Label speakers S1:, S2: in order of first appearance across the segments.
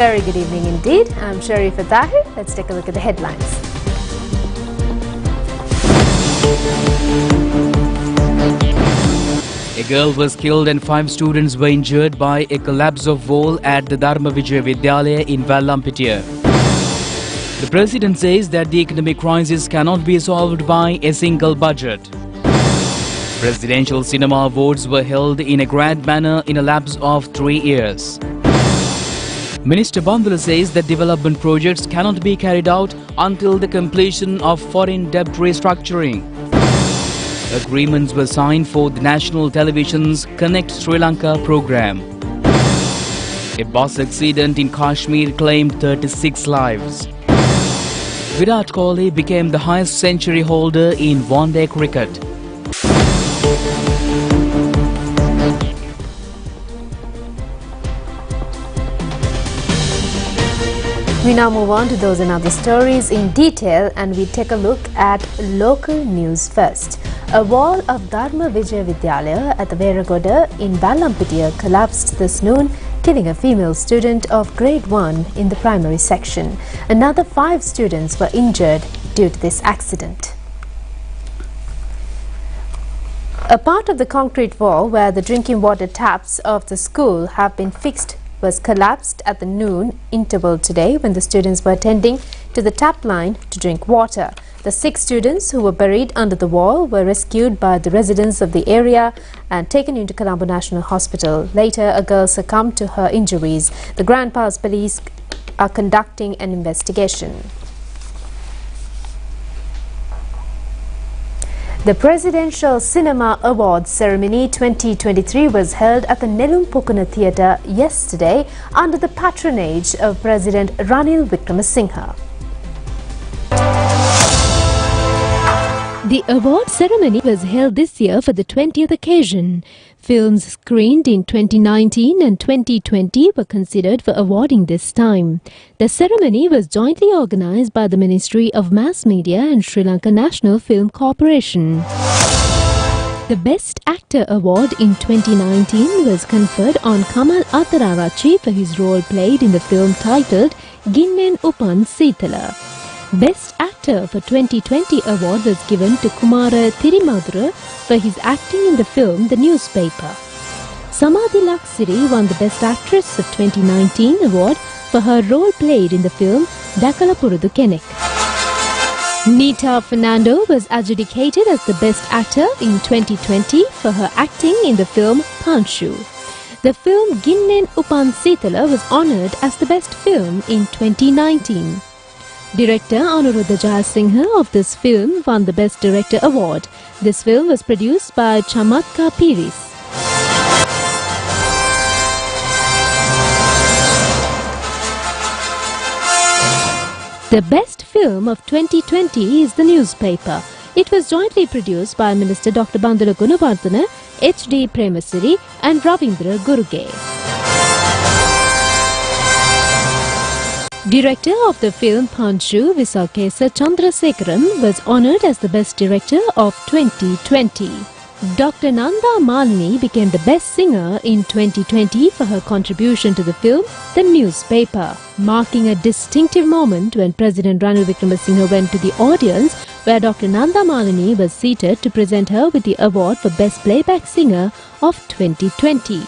S1: Very good evening indeed. I'm Sharifa Tahir. Let's take a look at the headlines.
S2: A girl was killed and 5 students were injured by a collapse of wall at the Dharma Vijaya Vidyalaya in Vallampitiya. The President says that the economic crisis cannot be solved by a single budget. Presidential Cinema Awards were held in a grand manner in a lapse of 3 years. Minister Bandula says that development projects cannot be carried out until the completion of foreign debt restructuring. Agreements were signed for the national television's Connect Sri Lanka program. A bus accident in Kashmir claimed 36 lives. Virat Kohli became the highest century holder in one-day cricket.
S1: We now move on to those and other stories in detail, and we take a look at local news first. A wall of Dharma Vijaya Vidyalaya at the Veragoda in Vallampitiya collapsed this noon, killing a female student of grade 1 in the primary section. Another 5 students were injured due to this accident. A part of the concrete wall where the drinking water taps of the school have been fixed was collapsed at the noon interval today when the students were attending to the tap line to drink water. The 6 students who were buried under the wall were rescued by the residents of the area and taken into Colombo National Hospital. Later, a girl succumbed to her injuries. The Grand Pass police are conducting an investigation. The Presidential Cinema Awards Ceremony 2023 was held at the Nelumpokuna Theatre yesterday under the patronage of President Ranil Wickremesinghe.
S3: The award ceremony was held this year for the 20th occasion. Films screened in 2019 and 2020 were considered for awarding this time. The ceremony was jointly organised by the Ministry of Mass Media and Sri Lanka National Film Corporation. The Best Actor Award in 2019 was conferred on Kamal Athararachi for his role played in the film titled Ginnen Upan Seethala. Best Actor for 2020 award was given to Kumara Thirimadura for his acting in the film The Newspaper. Samadhi Laksiri won the Best Actress of 2019 award for her role played in the film Dakala Purudu Kenek. Nita Fernando was adjudicated as the Best Actor in 2020 for her acting in the film Panshu. The film Ginnen Upan Seethala was honoured as the Best Film in 2019. Director Anuruddha Jayasinghe of this film won the Best Director Award. This film was produced by Chamatka Piris. The best film of 2020 is The Newspaper. It was jointly produced by Minister Dr. Bandula Gunawardena, H.D. Premasiri and Ravindra Guruge. Director of the film Panshu, Visakesa Chandrasekaran, was honoured as the Best Director of 2020. Dr. Nanda Malini became the Best Singer in 2020 for her contribution to the film The Newspaper, marking a distinctive moment when President Ranil Wickremesinghe went to the audience where Dr. Nanda Malini was seated to present her with the award for Best Playback Singer of 2020.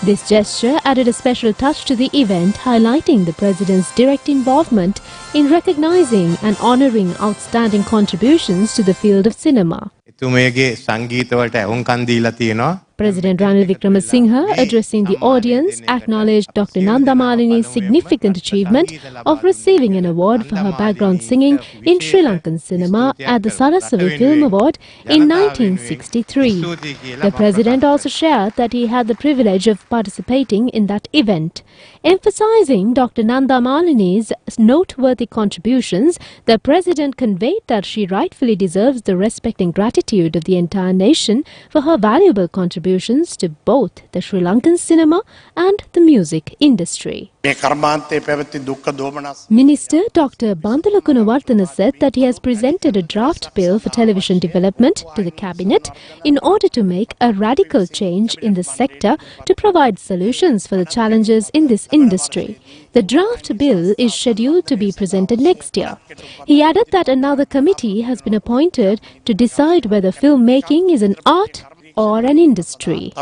S3: This gesture added a special touch to the event, highlighting the President's direct involvement in recognizing and honouring outstanding contributions to the field of cinema. President Ranil Wickremesinghe, addressing the audience, acknowledged Dr. Nanda Malini's significant achievement of receiving an award for her background singing in Sri Lankan cinema at the Saraswati Film Award in 1963. The President also shared that he had the privilege of participating in that event. Emphasizing Dr. Nanda Malini's noteworthy contributions, the President conveyed that she rightfully deserves the respect and gratitude of the entire nation for her valuable contributions contributions to both the Sri Lankan cinema and the music industry. Minister Dr. Bandula Gunawarthana said that he has presented a draft bill for television development to the Cabinet in order to make a radical change in the sector to provide solutions for the challenges in this industry. The draft bill is scheduled to be presented next year. He added that another committee has been appointed to decide whether filmmaking is an art or an industry.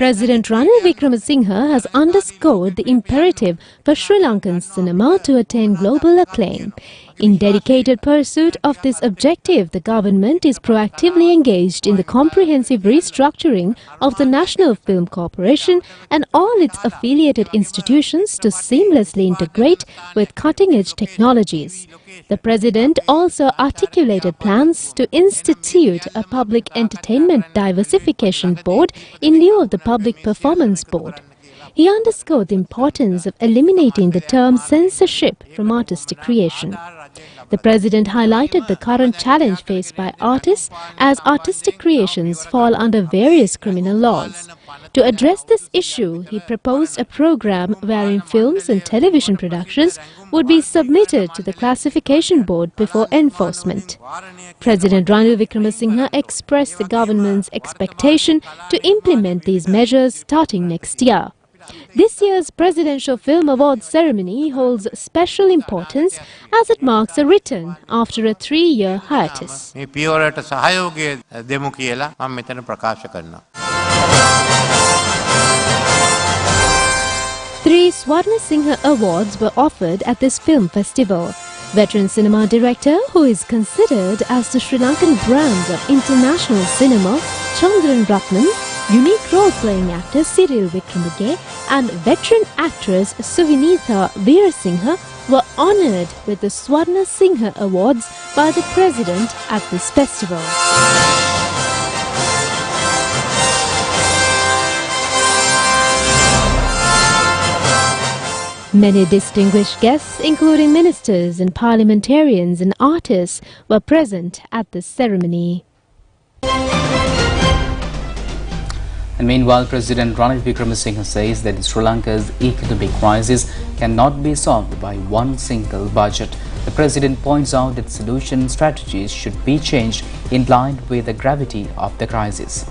S3: President Ranil Wickremesinghe has underscored the imperative for Sri Lankan cinema to attain global acclaim. In dedicated pursuit of this objective, the government is proactively engaged in the comprehensive restructuring of the National Film Corporation and all its affiliated institutions to seamlessly integrate with cutting-edge technologies. The President also articulated plans to institute a public entertainment diversification board in lieu of the Public Performance Board. He underscored the importance of eliminating the term censorship from artistic creation. The President highlighted the current challenge faced by artists as artistic creations fall under various criminal laws. To address this issue, he proposed a program wherein films and television productions would be submitted to the classification board before enforcement. President Ranil Wickremesinghe expressed the government's expectation to implement these measures starting next year. This year's Presidential Film Awards ceremony holds special importance as it marks a return after a 3-year hiatus. Three Swarna Singha Awards were offered at this film festival. Veteran cinema director who is considered as the Sri Lankan brand of international cinema, Chandran Ratnam, unique role-playing actor Cyril Wickremage and veteran actress Suvinitha Veerasinghe were honoured with the Swarna Singha Awards by the President at this festival. Many distinguished guests, including ministers and parliamentarians and artists, were present at the ceremony.
S2: And meanwhile, President Ranil Wickremesinghe says that Sri Lanka's economic crisis cannot be solved by one single budget. The President points out that solution strategies should be changed in line with the gravity of the crisis.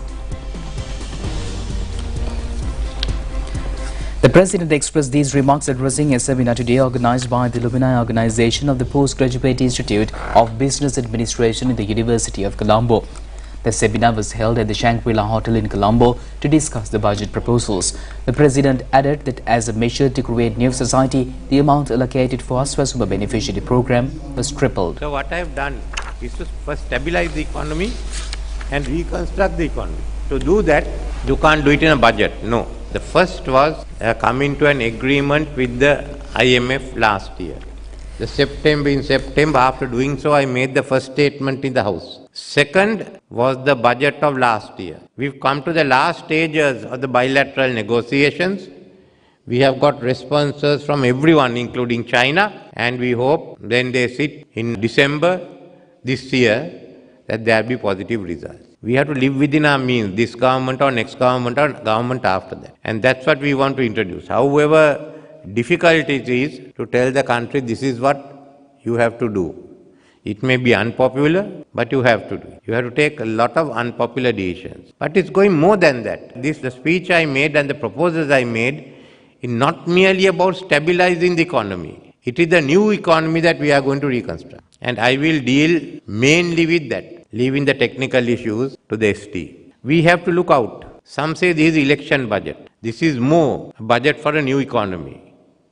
S2: The President expressed these remarks addressing a seminar today organized by the Luminai Organization of the Postgraduate Institute of Business Administration in the University of Colombo. The seminar was held at the Shangri-La Hotel in Colombo to discuss the budget proposals. The President added that as a measure to create new society, the amount allocated for Swasuma Beneficiary Program was tripled.
S4: So what I have done is to first stabilize the economy and reconstruct the economy. To do that, you can't do it in a budget, no. The first was coming to an agreement with the IMF last year. In September, after doing so, I made the first statement in the House. Second was the budget of last year. We've come to the last stages of the bilateral negotiations. We have got responses from everyone, including China, and we hope when they sit in December this year that there will be positive results. We have to live within our means, this government or next government or government after that. And that's what we want to introduce. However difficult it is to tell the country this is what you have to do. It may be unpopular, but you have to do it. You have to take a lot of unpopular decisions. But it's going more than that. The speech I made and the proposals I made is not merely about stabilizing the economy. It is the new economy that we are going to reconstruct. And I will deal mainly with that, leaving the technical issues to the ST. We have to look out. Some say this is election budget. This is more a budget for a new economy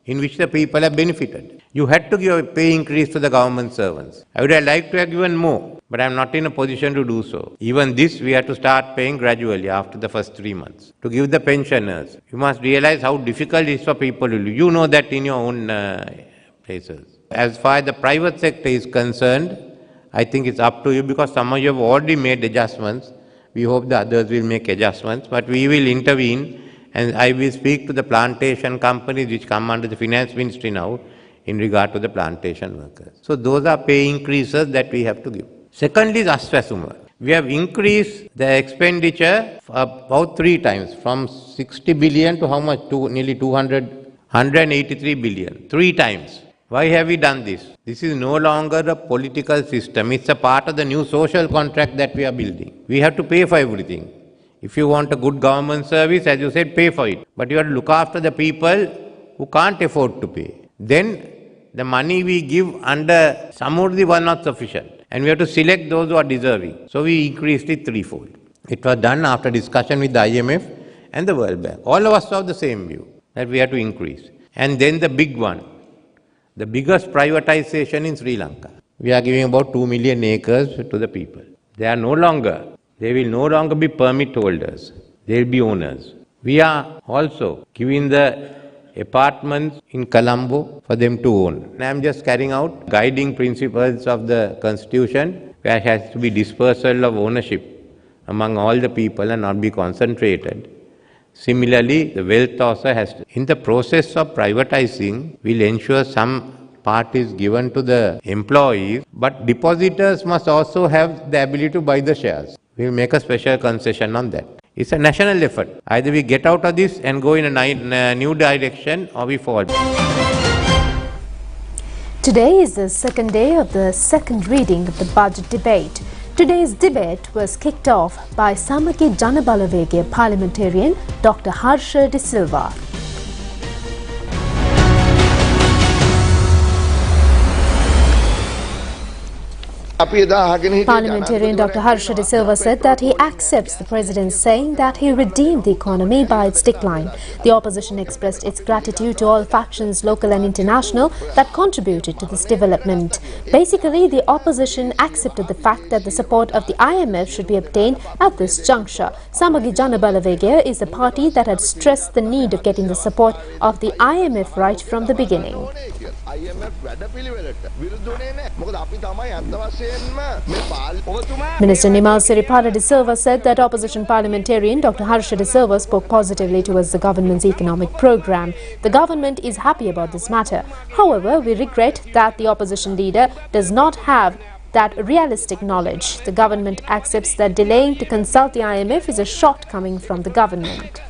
S4: in which the people have benefited. You had to give a pay increase to the government servants. I would have liked to have given more, but I am not in a position to do so. Even this we have to start paying gradually after the first 3 months. To give the pensioners, you must realize how difficult it is for people to live. You know that in your own places. As far as the private sector is concerned, I think it's up to you because some of you have already made adjustments. We hope the others will make adjustments, but we will intervene and I will speak to the plantation companies which come under the finance ministry now in regard to the plantation workers. So those are pay increases that we have to give. Second is Aswasuma. We have increased the expenditure about 3 times, from 60 billion to how much? To nearly 183 billion. 3 times. Why have we done this? This is no longer a political system. It's a part of the new social contract that we are building. We have to pay for everything. If you want a good government service, as you said, pay for it. But you have to look after the people who can't afford to pay. Then the money we give under Samurdhi was not sufficient. And we have to select those who are deserving. So we increased it threefold. It was done after discussion with the IMF and the World Bank. All of us have the same view, that we have to increase. And then the big one, the biggest privatization in Sri Lanka. We are giving about 2 million acres to the people. They will no longer be permit holders. They will be owners. We are also giving the apartments in Colombo for them to own. I am just carrying out guiding principles of the Constitution, where there has to be dispersal of ownership among all the people and not be concentrated. Similarly, the wealth also has to. In the process of privatizing, we'll ensure some part is given to the employees, but depositors must also have the ability to buy the shares. We'll make a special concession on that. It's a national effort. Either we get out of this and go in a new direction, or we fall.
S1: Today is the second day of the second reading of the budget debate. Today's debate was kicked off by Samagi Janabalawegaya parliamentarian Dr. Harsha De Silva. Parliamentarian Dr. Harsha De Silva said that he accepts the president saying that he redeemed the economy by its decline. The opposition expressed its gratitude to all factions, local and international, that contributed to this development. Basically, the opposition accepted the fact that the support of the IMF should be obtained at this juncture. Samagi Janabalawegaya is a party that had stressed the need of getting the support of the IMF right from the beginning. Minister Nimal Siripala De Silva said that opposition parliamentarian Dr. Harsha De Silva spoke positively towards the government's economic program. The government is happy about this matter. However, we regret that the opposition leader does not have that realistic knowledge. The government accepts that delaying to consult the IMF is a shortcoming from the government.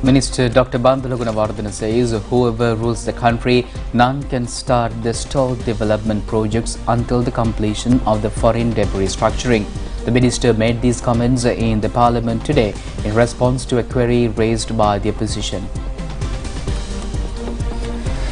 S2: Minister Dr. Bandula Gunawardena says whoever rules the country, none can start the stalled development projects until the completion of the foreign debt restructuring. The minister made these comments in the parliament today in response to a query raised by the opposition.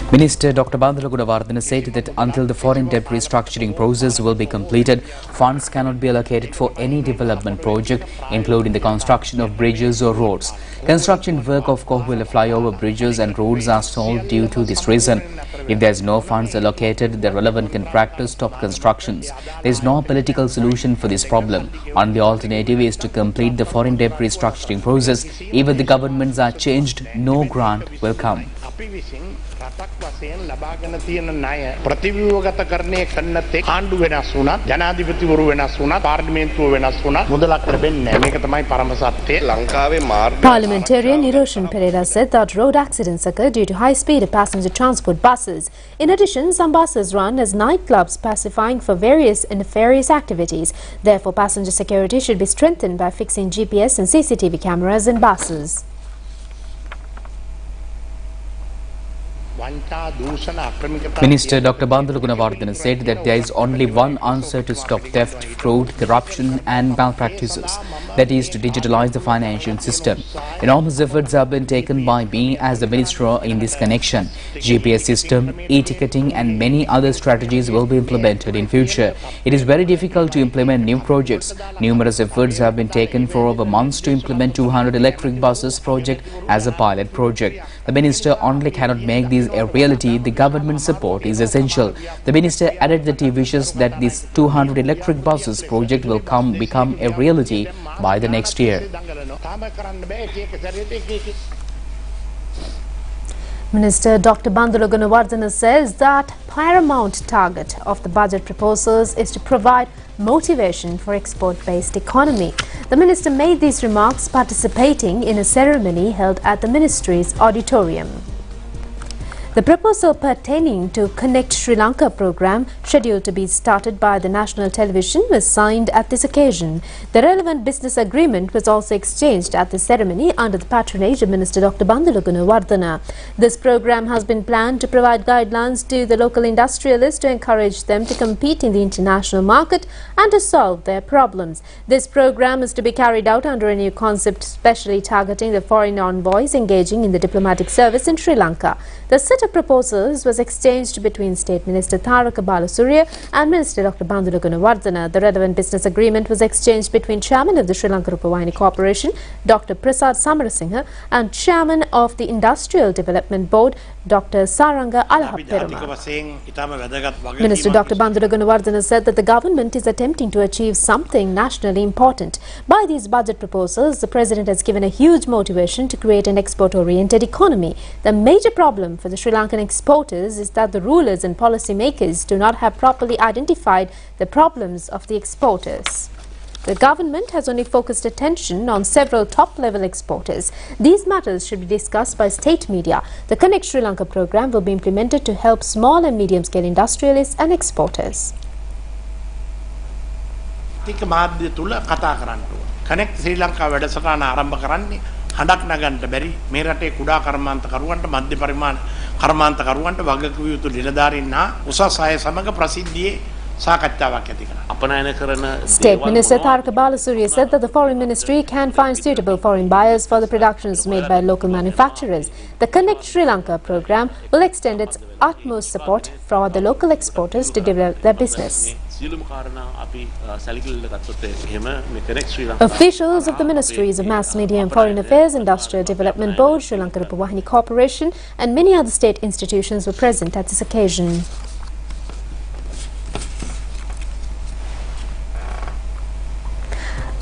S2: Minister Dr. Bandula Gunawardena said that until the foreign debt restructuring process will be completed, funds cannot be allocated for any development project, including the construction of bridges or roads. Construction work of Kohwila flyover bridges and roads are stalled due to this reason. If there is no funds allocated, the relevant contractors stop constructions. There is no political solution for this problem. Only alternative is to complete the foreign debt restructuring process. Even the governments are changed, no grant will come.
S5: රටක් වශයෙන් ලබාගෙන තියෙන ණය ප්‍රතිව්‍යුහගත කරණය කරන්නත් එක්ක ආණ්ඩු වෙනස් වුණා ජනාධිපතිවරු වෙනස් වුණා පාර්ලිමේන්තුව වෙනස් වුණා මුදලක් ලැබෙන්නේ නැහැ මේක තමයි පරම සත්‍යය ලංකාවේ මාර්ග
S1: Parliamentarian Niroshan Pereira said that road accidents occur due to high-speed passenger transport buses. In addition, some buses run as nightclubs, pacifying for various nefarious activities. Therefore, passenger security should be strengthened by fixing GPS and CCTV cameras in buses.
S2: Minister Dr. Bandula Gunawardena said that there is only one answer to stop theft, fraud, corruption and malpractices, that is to digitalize the financial system. Enormous efforts have been taken by me as the minister in this connection. GPS system, e-ticketing and many other strategies will be implemented in future. It is very difficult to implement new projects. Numerous efforts have been taken for over months to implement 200 electric buses project as a pilot project. The minister only cannot make these a reality. The government support is essential. The minister added that he wishes that this 200 electric buses project will become a reality by the next year.
S1: Minister Dr. Bandula Gunawardena says that paramount target of the budget proposals is to provide motivation for export-based economy. The minister made these remarks participating in a ceremony held at the ministry's auditorium. The proposal pertaining to Connect Sri Lanka program, scheduled to be started by the national television, was signed at this occasion. The relevant business agreement was also exchanged at the ceremony under the patronage of Minister Dr. Bandula Gunawardena. This program has been planned to provide guidelines to the local industrialists to encourage them to compete in the international market and to solve their problems. This program is to be carried out under a new concept specially targeting the foreign envoys engaging in the diplomatic service in Sri Lanka. The set of proposals was exchanged between State Minister Tharaka Balasurya and Minister Dr. Bandula Gunawardena. The relevant business agreement was exchanged between Chairman of the Sri Lanka Rupavahini Corporation, Dr. Prasad Samarasinghe, and Chairman of the Industrial Development Board, Dr. Saranga Alahaperuma. Minister Dr. Bandula Gunawardena said that the government is attempting to achieve something nationally important. By these budget proposals, the President has given a huge motivation to create an export-oriented economy. The major problem for the Sri Lankan exporters is that the rulers and policymakers do not have properly identified the problems of the exporters. The government has only focused attention on several top-level exporters. These matters should be discussed by state media. The Connect Sri Lanka program will be implemented to help small and medium-scale industrialists and exporters.
S5: Connect Sri Lanka වැඩසටහන ආරම්භ කරන්නේ හඬක් නගන්න බැරි මේ රටේ කුඩා කර්මාන්තකරුවන්ට මධ්‍ය පරිමාණ කර්මාන්තකරුවන්ට වගකීම් යුතු නිලධාරීන් හා උසස් අය සමග ප්‍රසිද්ධියේ සාකච්ඡාවක් ඇති කරනවා. අපනයන කරන
S1: State Minister Tharaka Balasurya said that the Foreign Ministry can find suitable foreign buyers for the productions made by local manufacturers. The Connect Sri Lanka program will extend its utmost support for the local exporters to develop their business. Officials of the Ministries of Mass Media and Foreign Affairs, Industrial Development Board, Sri Lanka Rupavahini Corporation and many other state institutions were present at this occasion.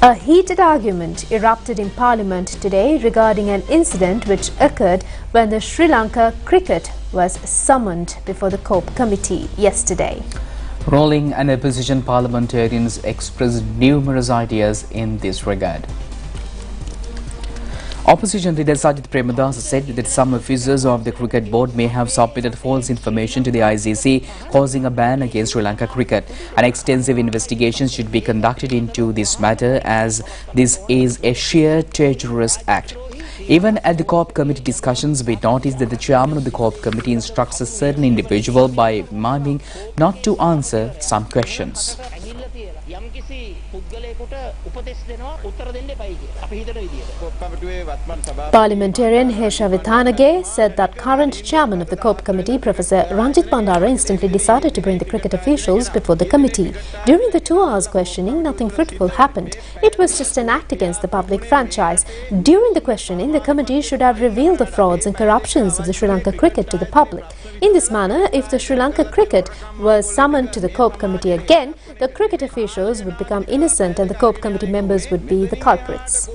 S1: A heated argument erupted in Parliament today regarding an incident which occurred when the Sri Lanka cricket was summoned before the COPE committee yesterday.
S2: Ruling and opposition parliamentarians expressed numerous ideas in this regard. Opposition leader Sajith Premadasa said that some officers of the cricket board may have submitted false information to the ICC, causing a ban against Sri Lanka cricket. An extensive investigation should be conducted into this matter, as this is a sheer treacherous act. Even at the COPE committee discussions, we noticed that the chairman of the COPE committee instructs a certain individual by miming not to answer some questions.
S1: Parliamentarian Hesha Vithanage said that current chairman of the COPE committee, Professor Ranjit Bandara, instantly decided to bring the cricket officials before the committee. During the 2 hours questioning, nothing fruitful happened. It was just an act against the public franchise. During the questioning, the committee should have revealed the frauds and corruptions of the Sri Lanka cricket to the public. In this manner, if the Sri Lanka cricket was summoned to the COPE committee again, the cricket officials would become innocent and the COPE committee members would be the culprits.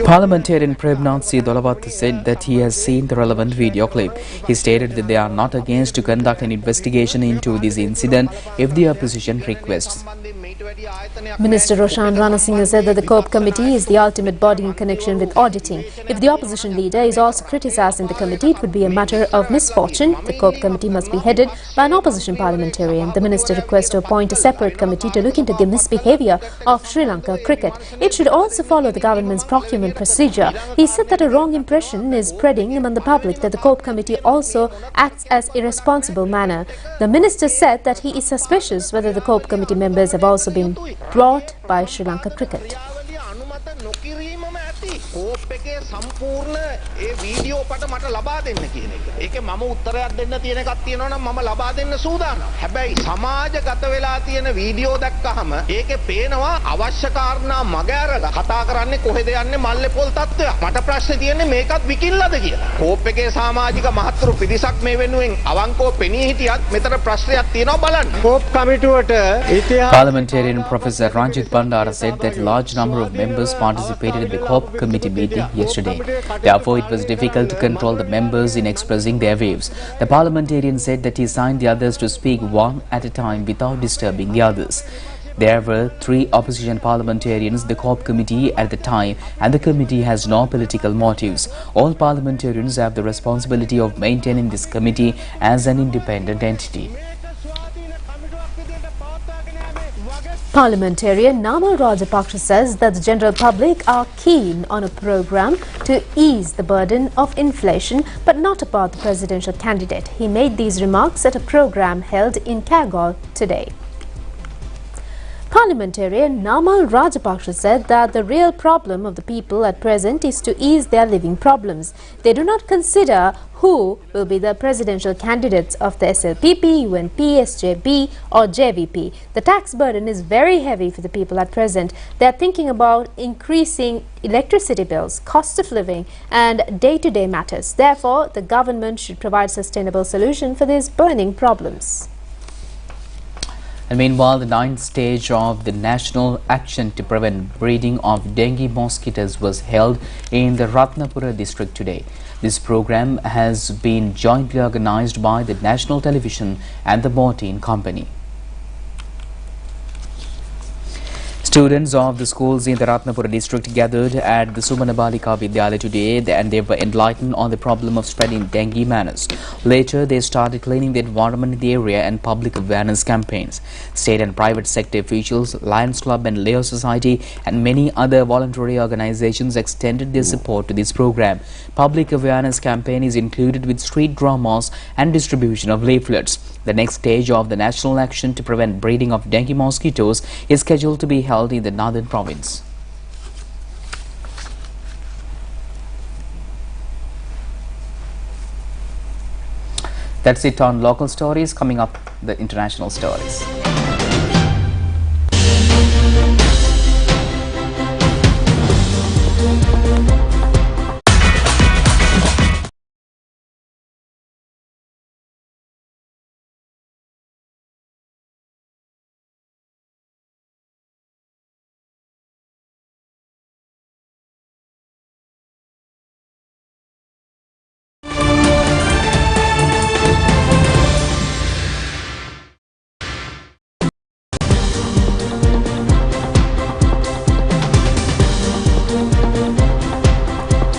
S2: Parliamentarian Premnath C. Dolawat said that he has seen the relevant video clip. He stated that they are not against to conduct an investigation into this incident if the opposition requests.
S1: Minister Roshan Ranasinghe said that the COPE committee is the ultimate body in connection with auditing. If the opposition leader is also criticised in the committee, it would be a matter of misfortune. The COPE committee must be headed by an opposition parliamentarian. The minister requests to appoint a separate committee to look into the misbehaviour of Sri Lanka cricket. It should also follow the government's procurement procedure. He said that a wrong impression is spreading among the public that the COPE committee also acts as irresponsible manner. The minister said that he is suspicious whether the COPE committee members have also been brought by Sri Lanka cricket.
S5: COPE එකේ සම්පූර්ණ ඒ video පට මට ලබා දෙන්න කියන එක. ඒකේ මම උත්තරයක් දෙන්න තියෙන එකක් තියෙනවා නම් මම ලබා දෙන්න සූදානම්. හැබැයි සමාජගත වෙලා තියෙන වීඩියෝ දැක්කහම ඒකේ පේනවා අවශ්‍ය කාරණා මග ඇරලා කතා කරන්නේ කොහෙද යන්නේ මල්ලේ පොල් තත්ත්වයක්. මට ප්‍රශ්නේ තියෙන්නේ මේකත් විකින්නද කියලා. කෝප් එකේ සමාජික මහත්තුරු පිරිසක් මේ වෙනුවෙන් අවංකව පෙනී හිටියත් මෙතන ප්‍රශ්නයක් තියෙනවා බලන්න. කෝප් කමිටුවට ඉතිහාස
S2: Parliamentarian Professor Ranjit Bandara said that a large number of members participated in the COPE committee meeting yesterday. Therefore, it was difficult to control the members in expressing their views. The parliamentarian said that he signed the others to speak one at a time without disturbing the others. There were 3 opposition parliamentarians, the COP committee at the time, and the committee has no political motives. All parliamentarians have the responsibility of maintaining this committee as an independent entity.
S1: Parliamentarian Namal Rajapaksa says that the general public are keen on a program to ease the burden of inflation, but not about the presidential candidate. He made these remarks at a program held in Kagol today. Parliamentarian Namal Rajapaksa said that the real problem of the people at present is to ease their living problems. They do not consider who will be the presidential candidates of the SLPP, UNP, SJB or JVP. The tax burden is very heavy for the people at present. They are thinking about increasing electricity bills, cost of living and day-to-day matters. Therefore, the government should provide sustainable solution for these burning problems.
S2: And meanwhile, the 9th stage of the National Action to Prevent Breeding of Dengue Mosquitoes was held in the Ratnapura district today. This program has been jointly organized by the National Television and the Mortein Company. Students of the schools in the Ratnapura district gathered at the Sumana Balika Vidyalaya today and they were enlightened on the problem of spreading dengue menace. Later, they started cleaning the environment in the area and public awareness campaigns. State and private sector officials, Lions Club and Leo Society and many other voluntary organizations extended their support to this program. Public awareness campaign is included with street dramas and distribution of leaflets. The next stage of the National Action to Prevent Breeding of Dengue Mosquitoes is scheduled to be held in the northern province. That's it on local stories. Coming up, the international stories.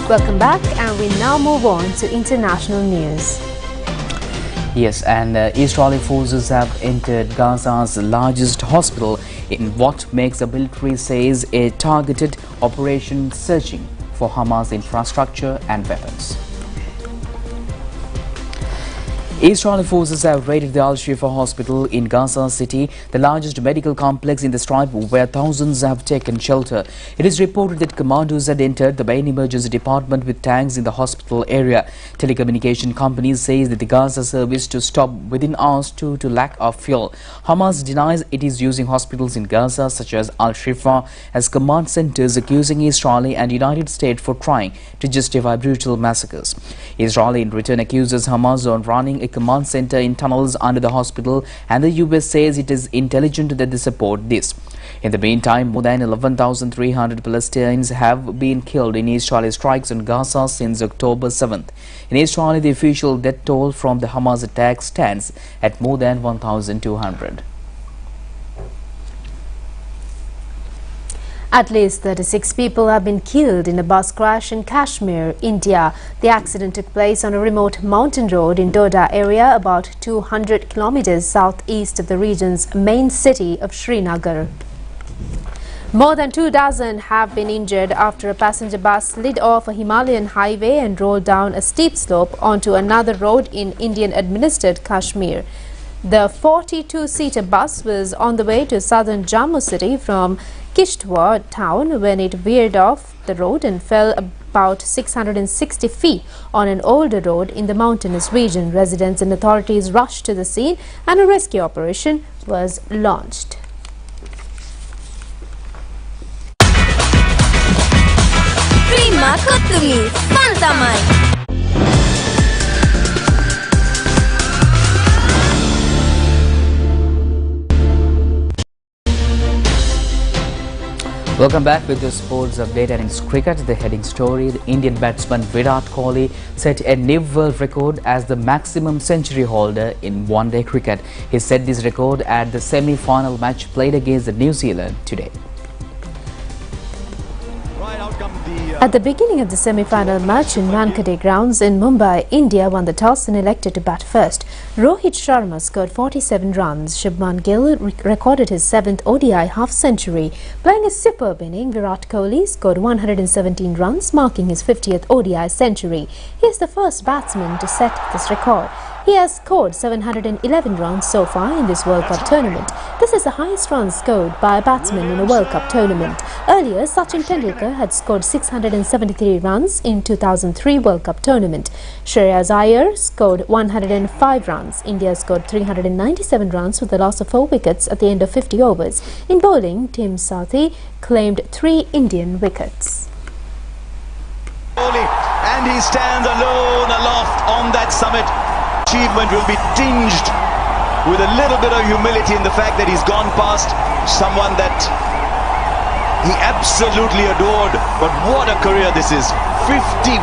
S1: Welcome back, and we now move on to international news.
S2: Yes, and Israeli forces have entered Gaza's largest hospital in what makes the military says a targeted operation searching for Hamas infrastructure and weapons. Israeli forces have raided the Al-Shifa hospital in Gaza City, the largest medical complex in the Strip where thousands have taken shelter. It is reported that commandos had entered the main emergency department with tanks in the hospital area. Telecommunication companies say that the Gaza service to stop within hours due to lack of fuel. Hamas denies it is using hospitals in Gaza such as Al-Shifa as command centers, accusing Israel and United States for trying to justify brutal massacres. Israel in return accuses Hamas on running a command center in tunnels under the hospital, and the US says it is intelligent that they support this. In the meantime, more than 11,300 Palestinians have been killed in Israeli strikes on Gaza since October 7th. In Israel, the official death toll from the Hamas attack stands at more than 1,200.
S1: At least 36 people have been killed in a bus crash in Kashmir, India. The accident took place on a remote mountain road in Doda area, about 200 kilometers southeast of the region's main city of Srinagar. More than 24 have been injured after a passenger bus slid off a Himalayan highway and rolled down a steep slope onto another road in Indian-administered Kashmir. The 42-seater bus was on the way to southern Jammu city from Kishtwar town when it veered off the road and fell about 660 feet on an older road in the mountainous region. Residents and authorities rushed to the scene and a rescue operation was launched.
S6: Prima Kottumi, Fantamai.
S2: Welcome back with your sports update, and it's cricket. The heading story: the Indian batsman Virat Kohli set a new world record as the maximum century holder in one-day cricket. He set this record at the semi-final match played against New Zealand today.
S1: At the beginning of the semi-final match in Wankhede grounds in Mumbai, India won the toss and elected to bat first. Rohit Sharma scored 47 runs. Shubman Gill recorded his 7th ODI half-century. Playing a superb inning, Virat Kohli scored 117 runs, marking his 50th ODI century. He is the first batsman to set this record. He has scored 711 runs so far in this World Cup tournament. This is the highest runs scored by a batsman in a World Cup tournament. Earlier, Sachin Tendulkar had scored 673 runs in 2003 World Cup tournament. Shreyas Iyer scored 105 runs. India scored 397 runs with the loss of 4 wickets at the end of 50 overs. In bowling, Tim Southee claimed 3 Indian wickets.
S7: And he stands alone aloft on that summit. Achievement will be tinged with a little bit of humility in the fact that he's gone past someone that he absolutely adored. But what a career this is. 50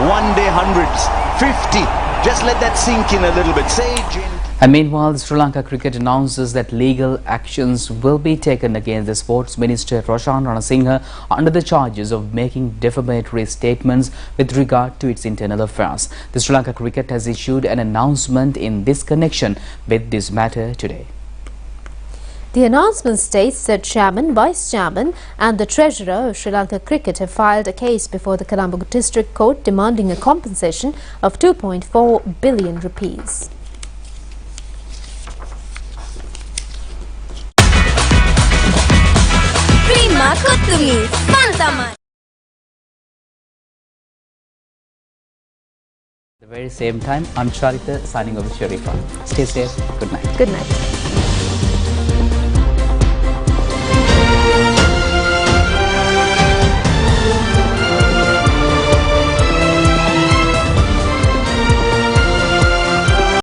S7: one-day hundreds. 50. Just let that sink in a little bit. Sage in.
S2: And meanwhile, Sri Lanka Cricket announces that legal actions will be taken against the Sports Minister Roshan Ranasinghe under the charges of making defamatory statements with regard to its internal affairs. The Sri Lanka Cricket has issued an announcement in this connection with this matter today.
S1: The announcement states that Chairman, Vice Chairman and the Treasurer of Sri Lanka Cricket have filed a case before the Colombo District Court demanding a compensation of 2.4 billion rupees.
S2: At the very same time, I'm Charita signing off with Sharifa. Stay safe. Good night.
S1: Good night.